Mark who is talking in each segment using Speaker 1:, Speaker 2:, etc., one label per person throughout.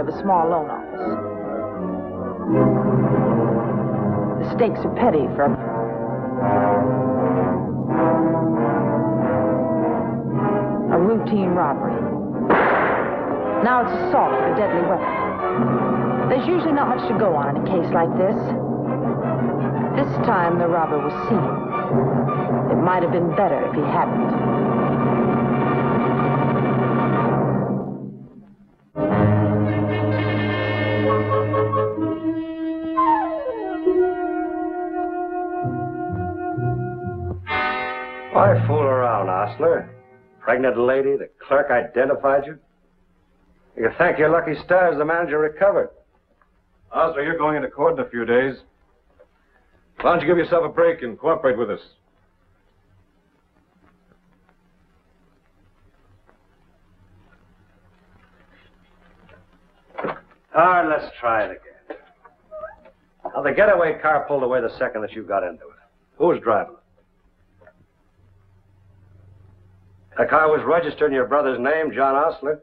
Speaker 1: of a small loan office. The stakes are petty for a routine robbery. Now it's assault with a deadly weapon. There's usually not much to go on in a case like this. This time the robber was seen. It might have been better if he hadn't.
Speaker 2: Why fool around, Ostler? Pregnant lady, the clerk identified you. You can thank your lucky stars the manager recovered.
Speaker 3: Ostler, you're going into court in a few days. Why don't you give yourself a break and cooperate with us?
Speaker 2: All right, let's try it again. Now, the getaway car pulled away the second that you got into it. Who was driving it? The car was registered in your brother's name, John Ostler. Is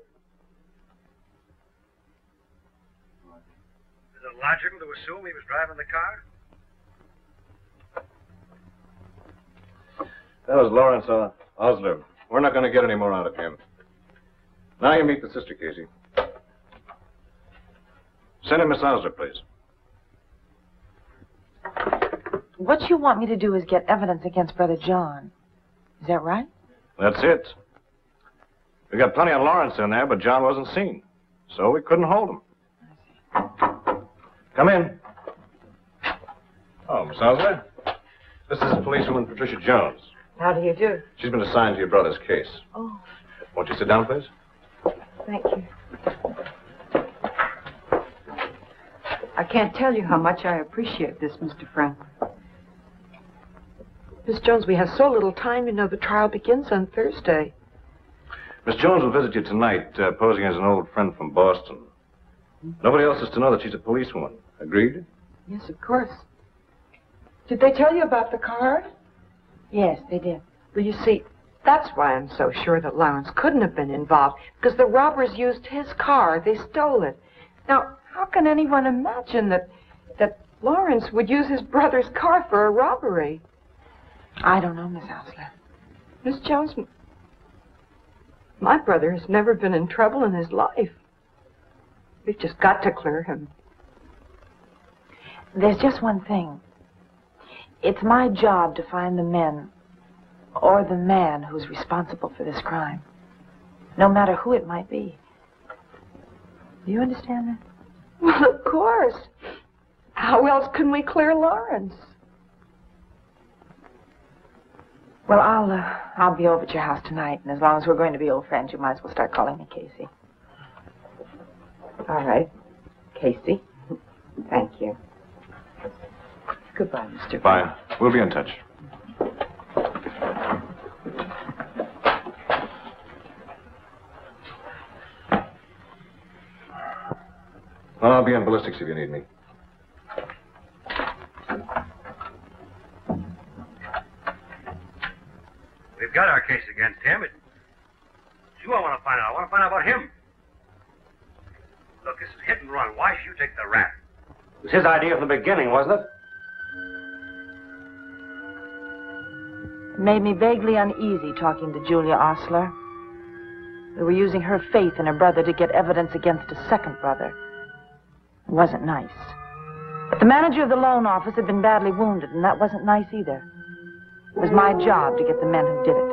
Speaker 2: it logical to assume he was driving the car?
Speaker 3: That was Lawrence Osler. We're not going to get any more out of him. Now you meet the sister, Casey. Send in Miss Osler, please.
Speaker 1: What you want me to do is get evidence against Brother John. Is that right?
Speaker 3: That's it. We got plenty of Lawrence in there, but John wasn't seen. So we couldn't hold him. Come in. Oh, Miss Osler. This is policewoman Patricia Jones.
Speaker 1: How do you do?
Speaker 3: She's been assigned to your brother's case.
Speaker 1: Oh.
Speaker 3: Won't you sit down, please?
Speaker 1: Thank you.
Speaker 4: I can't tell you how much I appreciate this, Mr. Franklin. Miss Jones, we have so little time. You know, the trial begins on Thursday.
Speaker 3: Miss Jones will visit you tonight, posing as an old friend from Boston. Nobody else is to know that she's a policewoman. Agreed?
Speaker 4: Yes, of course. Did they tell you about the car?
Speaker 1: Yes, they did.
Speaker 4: Well, you see, that's why I'm so sure that Lawrence couldn't have been involved, because the robbers used his car. They stole it. Now, how can anyone imagine that Lawrence would use his brother's car for a robbery?
Speaker 1: I don't know, Miss Osler.
Speaker 4: Miss Jones, my brother has never been in trouble in his life. We've just got to clear him.
Speaker 1: There's just one thing. It's my job to find the men or the man who's responsible for this crime, no matter who it might be. Do you understand that?
Speaker 4: Well, of course. How else can we clear Lawrence?
Speaker 1: Well, I'll be over at your house tonight, and as long as we're going to be old friends, you might as well start calling me Casey.
Speaker 4: All right, Casey. Thank you. Goodbye, Mr.
Speaker 3: Bye. We'll be in touch. Well, I'll be in ballistics if you need me.
Speaker 2: We've got our case against him. It's you I want to find out. I want to find out about him. Look, this is hit and run. Why should you take the rap? It was his idea from the beginning, wasn't it?
Speaker 1: It made me vaguely uneasy talking to Julia Osler. We were using her faith in her brother to get evidence against a second brother. It wasn't nice. But the manager of the loan office had been badly wounded, and that wasn't nice either. It was my job to get the men who did it.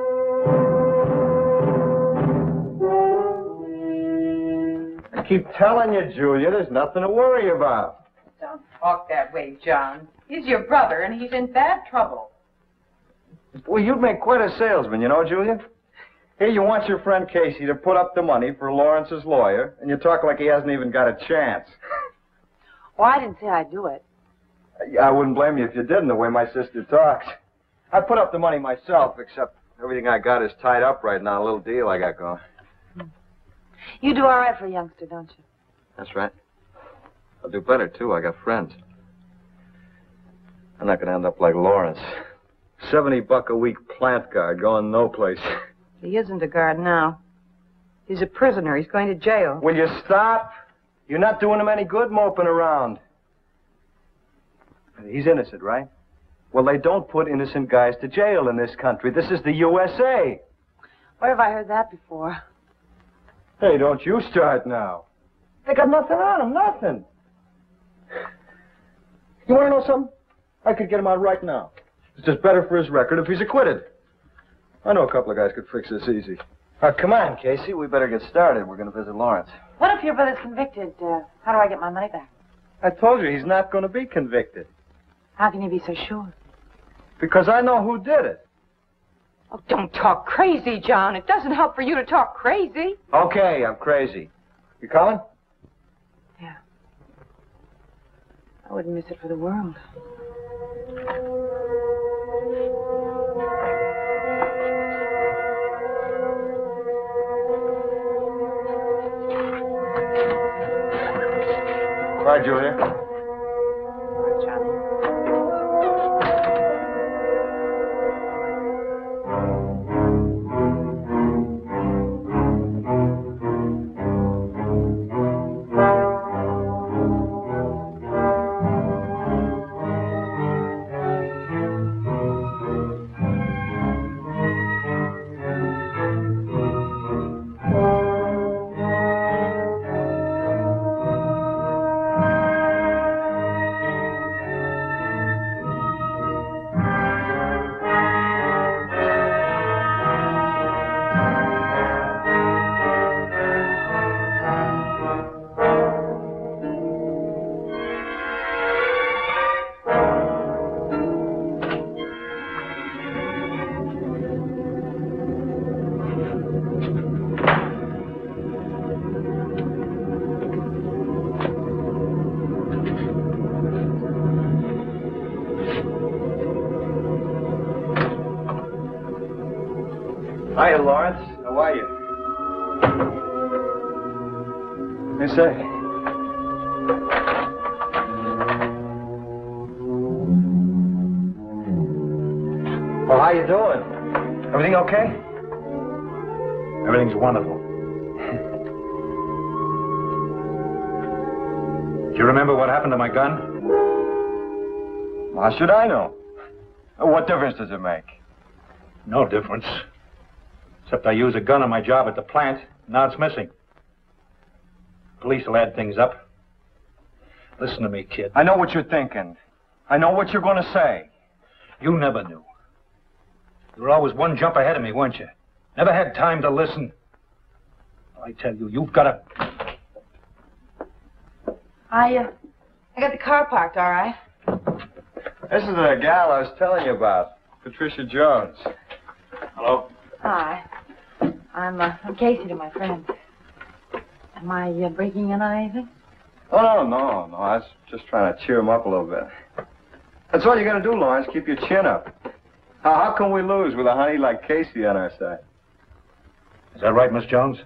Speaker 5: I keep telling you, Julia, there's nothing to worry about.
Speaker 6: Don't talk that way, John. He's your brother, and he's in bad trouble.
Speaker 5: Well, you'd make quite a salesman, you know, Julia. Here you want your friend Casey to put up the money for Lawrence's lawyer, and you talk like he hasn't even got a chance.
Speaker 1: Well, I didn't say I'd do it.
Speaker 5: I wouldn't blame you if you didn't, the way my sister talks. I put up the money myself, except everything I got is tied up right now, a little deal I got going.
Speaker 1: You do all right for a youngster, don't you?
Speaker 5: That's right. I'll do better, too. I got friends. I'm not going to end up like Lawrence. $70 a week plant guard going no place.
Speaker 4: He isn't a guard now. He's a prisoner. He's going to jail.
Speaker 5: Will you stop? You're not doing him any good moping around. He's innocent, right? Well, they don't put innocent guys to jail in this country. This is the USA.
Speaker 1: Where have I heard that before?
Speaker 5: Hey, don't you start now. They got nothing on him, nothing. You want to know something? I could get him out right now. It's just better for his record if he's acquitted. I know a couple of guys could fix this easy. Come on, Casey. We better get started. We're going to visit Lawrence.
Speaker 1: What if your brother's convicted? How do I get my money back?
Speaker 5: I told you he's not going to be convicted.
Speaker 1: How can you be so sure?
Speaker 5: Because I know who did it.
Speaker 4: Oh, don't talk crazy, John. It doesn't help for you to talk crazy.
Speaker 5: Okay, I'm crazy. You calling?
Speaker 1: Yeah. I wouldn't miss it for the world.
Speaker 5: Bye, Julia.
Speaker 1: Bye, Johnny.
Speaker 5: Hiya, Lawrence. How are you? Hey, say. Well, how you doing? Everything okay?
Speaker 3: Everything's wonderful. Do you remember what happened to my gun?
Speaker 5: How should I know? What difference does it make?
Speaker 3: No difference. Except I used a gun on my job at the plant. Now it's missing. Police will add things up. Listen to me, kid.
Speaker 5: I know what you're thinking. I know what you're going to say.
Speaker 3: You never knew. You were always one jump ahead of me, weren't you? Never had time to listen. I tell you, you've got to...
Speaker 1: I got the car parked, all right.
Speaker 5: This is the gal I was telling you about, Patricia Jones.
Speaker 3: Hello?
Speaker 1: Hi. I'm Casey to my friend. Am I breaking in on anything?
Speaker 5: Oh, no. I was just trying to cheer him up a little bit. That's all you got to do, Lawrence. Keep your chin up. How can we lose with a honey like Casey on our side?
Speaker 3: Is that right, Miss Jones?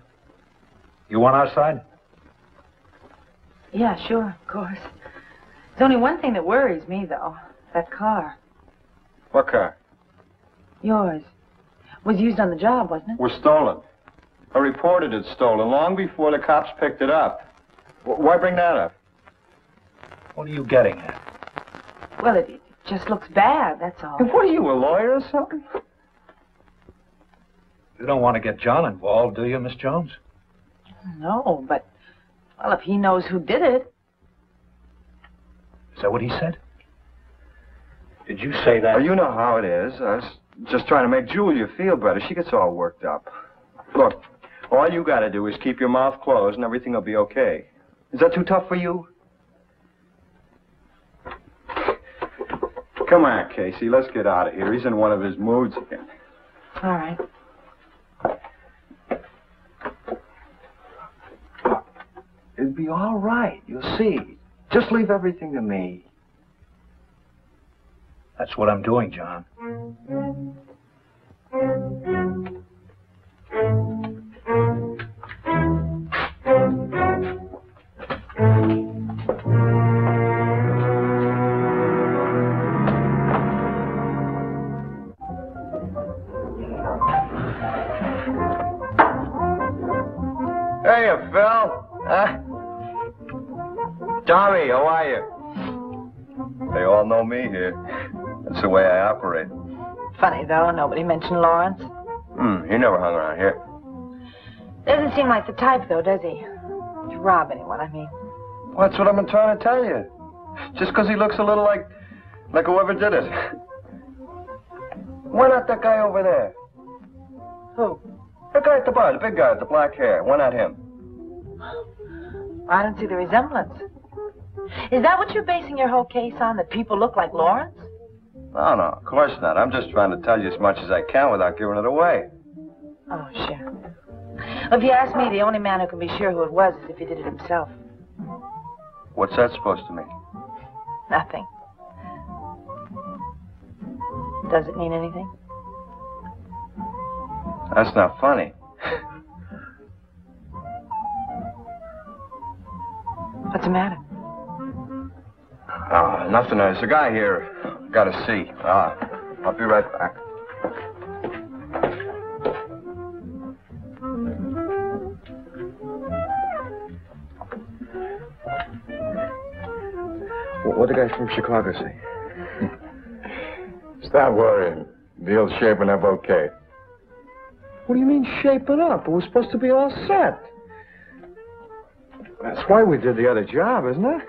Speaker 3: You on our side?
Speaker 1: Yeah, sure, of course. There's only one thing that worries me, though. That car.
Speaker 5: What car?
Speaker 1: Yours. Was used on the job, wasn't it?
Speaker 5: Was stolen. I reported it stolen long before the cops picked it up. Why bring that up?
Speaker 3: What are you getting at?
Speaker 1: Well, it just looks bad, that's all.
Speaker 5: What are you, a lawyer or something?
Speaker 3: You don't want to get John involved, do you, Miss Jones?
Speaker 1: No, but, well, if he knows who did it.
Speaker 3: Is that what he said? Did you say that?
Speaker 5: Well, you know how it is. I was just trying to make Julia feel better. She gets all worked up. Look, all you got to do is keep your mouth closed and everything will be okay. Is that too tough for you? Come on, Casey. Let's get out of here. He's in one of his moods again.
Speaker 1: All right.
Speaker 5: It'll be all right. You'll see. Just leave everything to me.
Speaker 3: That's what I'm doing, John.
Speaker 5: Hey, Phil. Tommy, how are you? They all know me here. That's the way I operate.
Speaker 1: Funny, though, nobody mentioned Lawrence.
Speaker 5: He never hung around here.
Speaker 1: Doesn't seem like the type, though, does he? To rob anyone, I mean.
Speaker 5: Well, that's what I've been trying to tell you. Just because he looks a little like whoever did it. Why not that guy over there?
Speaker 1: Who?
Speaker 5: The guy at the bar, the big guy with the black hair. Why not him?
Speaker 1: I don't see the resemblance. Is that what you're basing your whole case on, that people look like Lawrence?
Speaker 5: No, of course not. I'm just trying to tell you as much as I can without giving it away.
Speaker 1: Oh, sure. Well, if you ask me, the only man who can be sure who it was is if he did it himself.
Speaker 5: What's that supposed to mean?
Speaker 1: Nothing. Does it mean anything?
Speaker 5: That's not funny.
Speaker 1: What's the matter?
Speaker 5: Nothing. There's a guy here. Gotta see. I'll be right back. What'd the guy from Chicago say?
Speaker 7: Stop worrying. Deal's shaping up okay.
Speaker 5: What do you mean shaping up? It was supposed to be all set.
Speaker 7: That's why we did the other job, isn't it?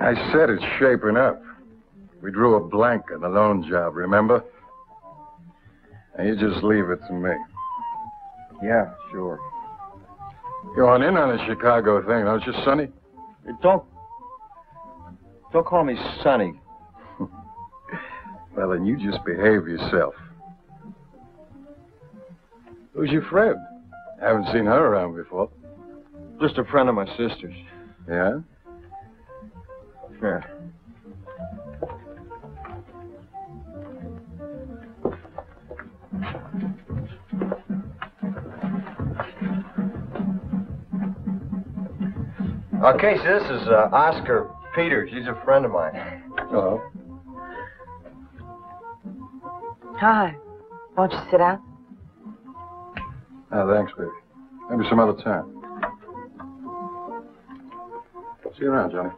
Speaker 7: I said it's shaping up. We drew a blank on the loan job, remember? And you just leave it to me.
Speaker 5: Yeah, sure.
Speaker 7: You're on in on the Chicago thing, don't you, Sonny?
Speaker 5: Don't call me Sonny.
Speaker 7: Well, then you just behave yourself. Who's your friend? Haven't seen her around before.
Speaker 5: Just a friend of my sister's.
Speaker 7: Yeah?
Speaker 5: Yeah. Casey, this is Oscar Peters. He's a friend of mine.
Speaker 7: Hello.
Speaker 1: Hi. Won't you sit down?
Speaker 7: Oh, thanks, baby. Maybe some other time. See you around, Johnny.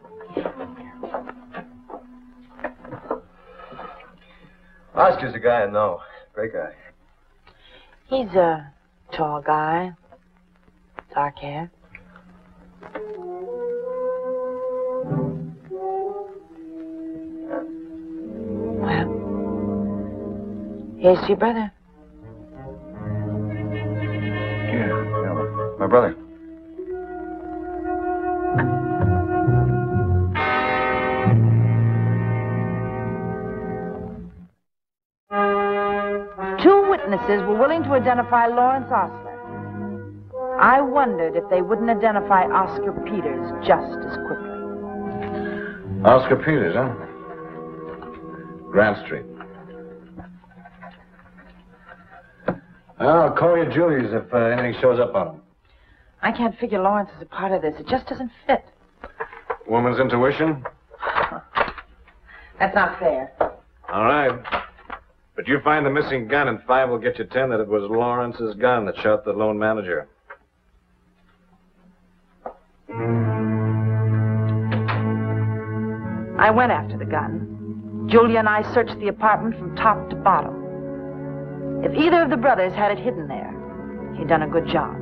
Speaker 5: Oscar's a guy I know. Great guy.
Speaker 1: He's a tall guy. Dark hair. Well, here's your brother.
Speaker 5: Yeah, my brother.
Speaker 1: Two witnesses were willing to identify Lawrence Osler. I wondered if they wouldn't identify Oscar Peters just as quickly.
Speaker 8: Oscar Peters, huh? Grant Street. I'll call you Julius if anything shows up on him.
Speaker 1: I can't figure Lawrence is a part of this. It just doesn't fit.
Speaker 8: Woman's intuition?
Speaker 1: That's not fair.
Speaker 8: All right. But you find the missing gun, and 5 will get you 10 that it was Lawrence's gun that shot the loan manager.
Speaker 1: I went after the gun. Julia and I searched the apartment from top to bottom. If either of the brothers had it hidden there, he'd done a good job.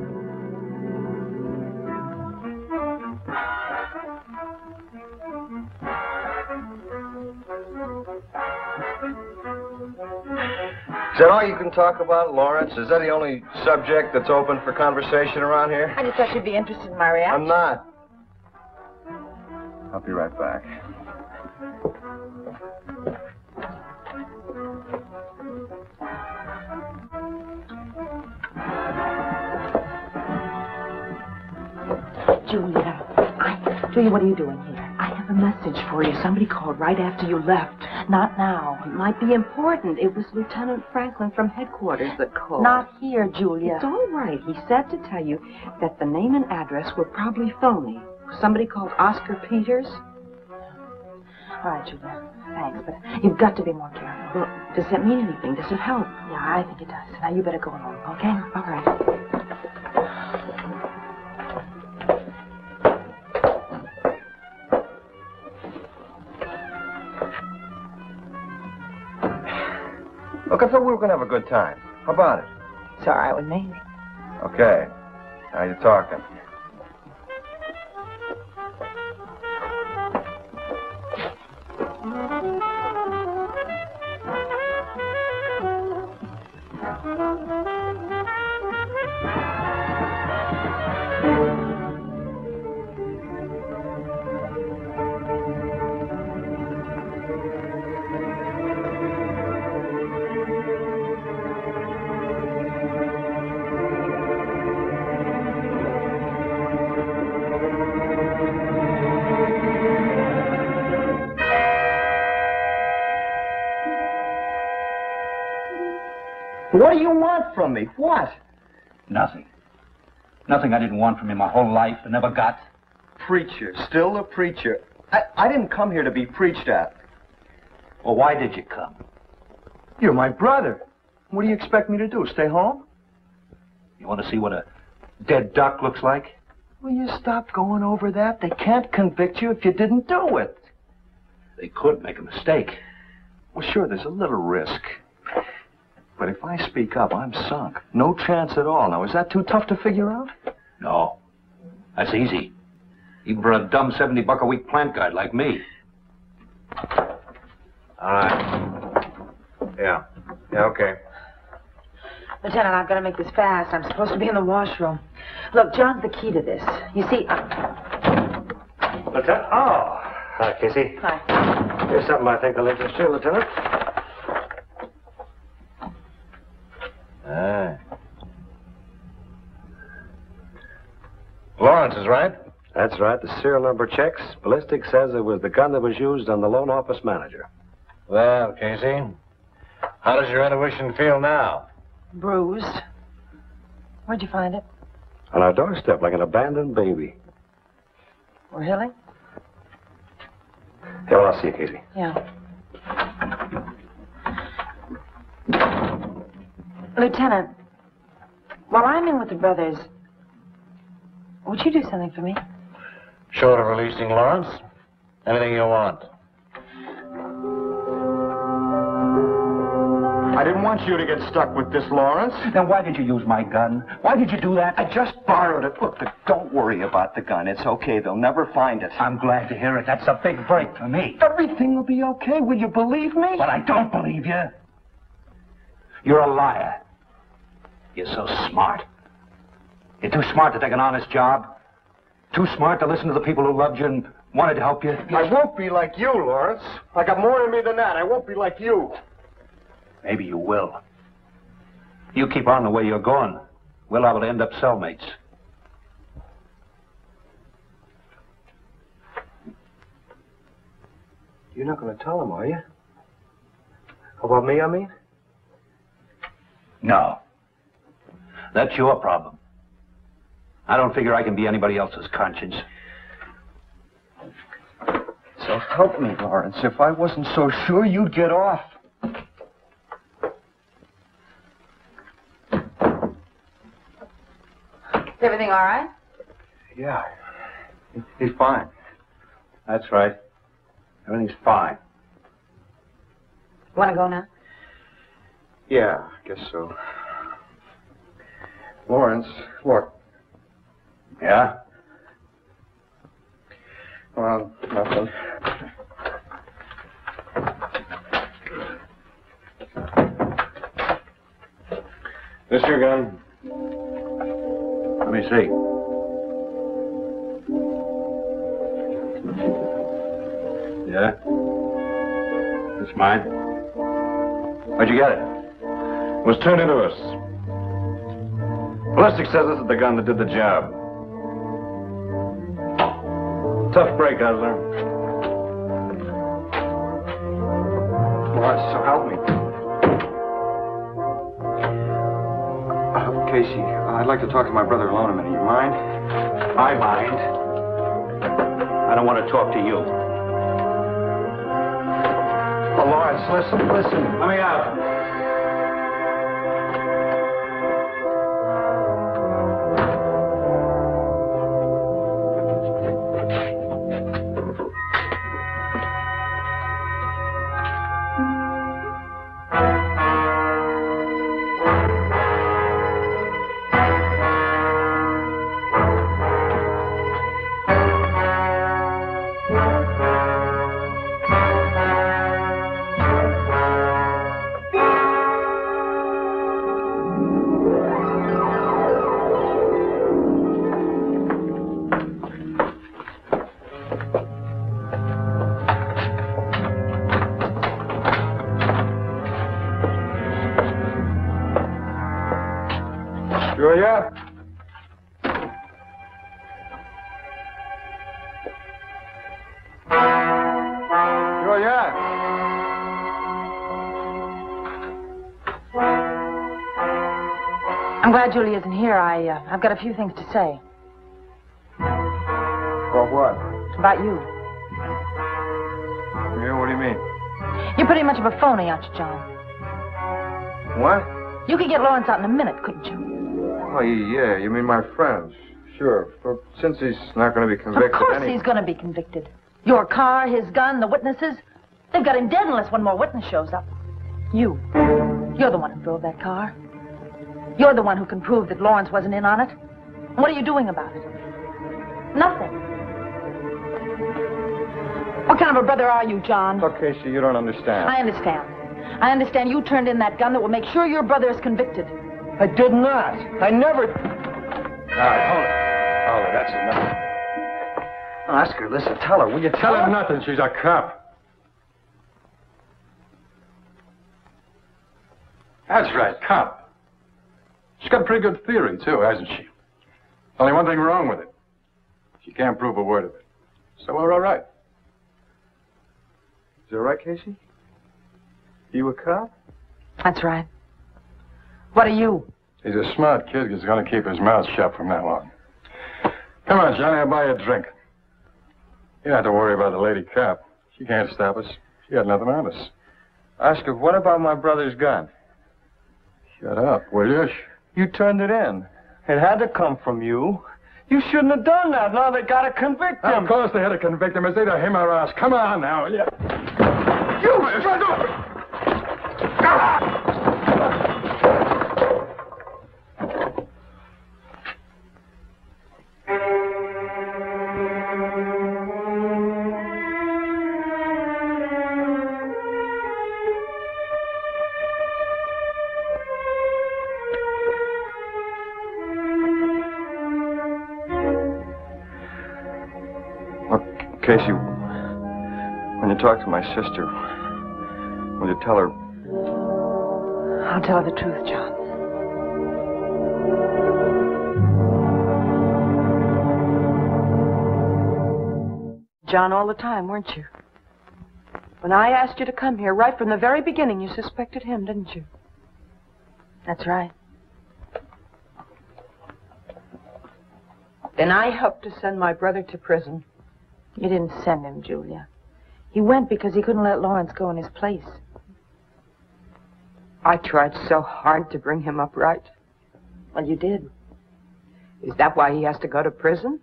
Speaker 5: Is that all you can talk about, Lawrence? Is that the only subject that's open for conversation around here?
Speaker 1: I just thought you'd be interested in my reaction.
Speaker 5: I'm not. I'll be right back.
Speaker 1: Julia, what are you doing here?
Speaker 4: I have a message for you. Somebody called right after you left.
Speaker 1: Not now.
Speaker 4: It might be important. It was Lieutenant Franklin from headquarters that called.
Speaker 1: Not here, Julia.
Speaker 4: It's all right. He said to tell you that the name and address were probably phony. Somebody called Oscar Peters.
Speaker 1: All right, Julia. Thanks, but you've got to be more careful.
Speaker 4: Well, does that mean anything? Does it help?
Speaker 1: Yeah, I think it does. Now, you better go along, okay?
Speaker 4: All right.
Speaker 5: Look, I thought we were going to have a good time. How about it?
Speaker 1: It's all right with me.
Speaker 5: Okay. Now you're talking.
Speaker 9: What do you want from me? What?
Speaker 3: Nothing. Nothing I didn't want from you my whole life and never got.
Speaker 9: Preacher. Still a preacher. I didn't come here to be preached at.
Speaker 3: Well, why did you come?
Speaker 9: You're my brother. What do you expect me to do? Stay home?
Speaker 3: You want to see what a dead duck looks like?
Speaker 9: Will you stop going over that? They can't convict you if you didn't do it.
Speaker 3: They could make a mistake.
Speaker 9: Well, sure, there's a little risk. But if I speak up, I'm sunk. No chance at all. Now, is that too tough to figure out?
Speaker 3: No. That's easy. Even for a dumb 70-buck-a-week plant guy like me.
Speaker 8: All right. Yeah, okay.
Speaker 1: Lieutenant, I've got to make this fast. I'm supposed to be in the washroom. Look, John's the key to this. You see,
Speaker 2: Lieutenant? Oh. Hi, Casey.
Speaker 1: Hi.
Speaker 2: Here's something I think will interest you, Lieutenant.
Speaker 8: Lawrence is right.
Speaker 2: That's right. The serial number checks. Ballistic says it was the gun that was used on the loan office manager.
Speaker 8: Well, Casey, how does your intuition feel now?
Speaker 1: Bruised. Where'd you find it?
Speaker 2: On our doorstep, like an abandoned baby.
Speaker 1: We're healing?
Speaker 2: Yeah, well, I'll see you, Casey.
Speaker 1: Yeah. Lieutenant, while I'm in with the brothers, would you do something for me?
Speaker 8: Short of releasing Lawrence, anything you want.
Speaker 9: I didn't want you to get stuck with this, Lawrence.
Speaker 3: Then why did you use my gun? Why did you do that?
Speaker 9: I just borrowed it. Look, don't worry about the gun. It's okay. They'll never find it.
Speaker 3: I'm glad to hear it. That's a big break for me.
Speaker 9: Everything will be okay. Will you believe me?
Speaker 3: But I don't believe you. You're a liar. You're so smart. You're too smart to take an honest job. Too smart to listen to the people who loved you and wanted to help you.
Speaker 9: I won't be like you, Lawrence. I got more in me than that. I won't be like you.
Speaker 3: Maybe you will. You keep on the way you're going, we'll have to end up cellmates.
Speaker 2: You're not going to tell him, are you? About me, I mean?
Speaker 3: No. That's your problem. I don't figure I can be anybody else's conscience.
Speaker 9: So help me, Lawrence. If I wasn't so sure, you'd get off.
Speaker 1: Is everything all right?
Speaker 9: Yeah. He's fine.
Speaker 3: That's right. Everything's fine.
Speaker 1: Want to go now?
Speaker 9: Yeah, I guess so. Lawrence, look.
Speaker 3: Yeah?
Speaker 9: Well, nothing.
Speaker 8: This your gun?
Speaker 3: Let me see. Yeah? It's mine. Where'd you get it?
Speaker 8: It was turned into us. Ballistic says this is the gun that did the job. Tough break, Hustler.
Speaker 9: Lawrence, so help me. Casey, I'd like to talk to my brother alone a minute. You mind?
Speaker 3: I mind. I don't want to talk to you.
Speaker 9: Oh, Lawrence, listen.
Speaker 3: Let me out.
Speaker 7: Julia? Julia?
Speaker 1: I'm glad Julie isn't here. I've got a few things to say.
Speaker 7: About what?
Speaker 1: About you.
Speaker 7: Yeah, what do you mean?
Speaker 1: You're pretty much of a phony, aren't you, John?
Speaker 7: What?
Speaker 1: You could get Lawrence out in a minute, couldn't you?
Speaker 7: Oh, yeah, you mean my friends. Sure, but since he's not going to be convicted...
Speaker 1: Of course he's going to be convicted. Your car, his gun, the witnesses. They've got him dead unless one more witness shows up. You're the one who drove that car. You're the one who can prove that Lawrence wasn't in on it. And what are you doing about it? Nothing. What kind of a brother are you, John?
Speaker 7: Look, Casey, you don't understand.
Speaker 1: I understand. I understand you turned in that gun that will make sure your brother is convicted.
Speaker 5: I did not. I never...
Speaker 7: All right, hold it. Hold it, that's enough.
Speaker 5: Oscar, listen, tell her. Will you tell her?
Speaker 7: Nothing, she's a cop. That's right, cop. She's got a pretty good theory, too, hasn't she? Only one thing wrong with it. She can't prove a word of it. So we're all right.
Speaker 5: Is that right, Casey? You a cop?
Speaker 1: That's right. What are you?
Speaker 7: He's a smart kid who's going to keep his mouth shut from now on. Come on, Johnny, I'll buy you a drink. You don't have to worry about the lady cop. She can't stop us. She got nothing on us.
Speaker 5: Oscar, what about my brother's gun?
Speaker 7: Shut up, will you?
Speaker 5: You turned it in. It had to come from you. You shouldn't have done that. Now they got to convict him.
Speaker 7: Of course they had to convict him. It's either him or us. Come on now, will you? You shut up!
Speaker 5: Casey, when you talk to my sister, will you tell her...
Speaker 1: I'll tell her the truth, John.
Speaker 4: John, all the time, weren't you? When I asked you to come here, right from the very beginning, you suspected him, didn't you?
Speaker 1: That's right.
Speaker 4: Then I helped to send my brother to prison.
Speaker 1: You didn't send him, Julia. He went because he couldn't let Lawrence go in his place.
Speaker 4: I tried so hard to bring him up right.
Speaker 1: Well, you did.
Speaker 4: Is that why he has to go to prison?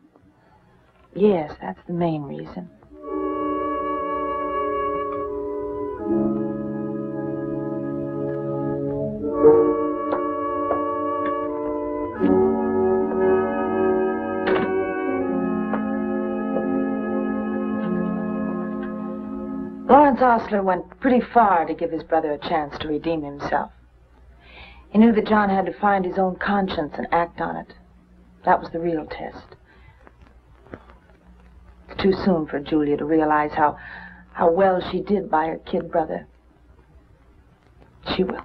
Speaker 1: Yes, that's the main reason. Lawrence Osler went pretty far to give his brother a chance to redeem himself. He knew that John had to find his own conscience and act on it. That was the real test. It's too soon for Julia to realize how well she did by her kid brother. She will.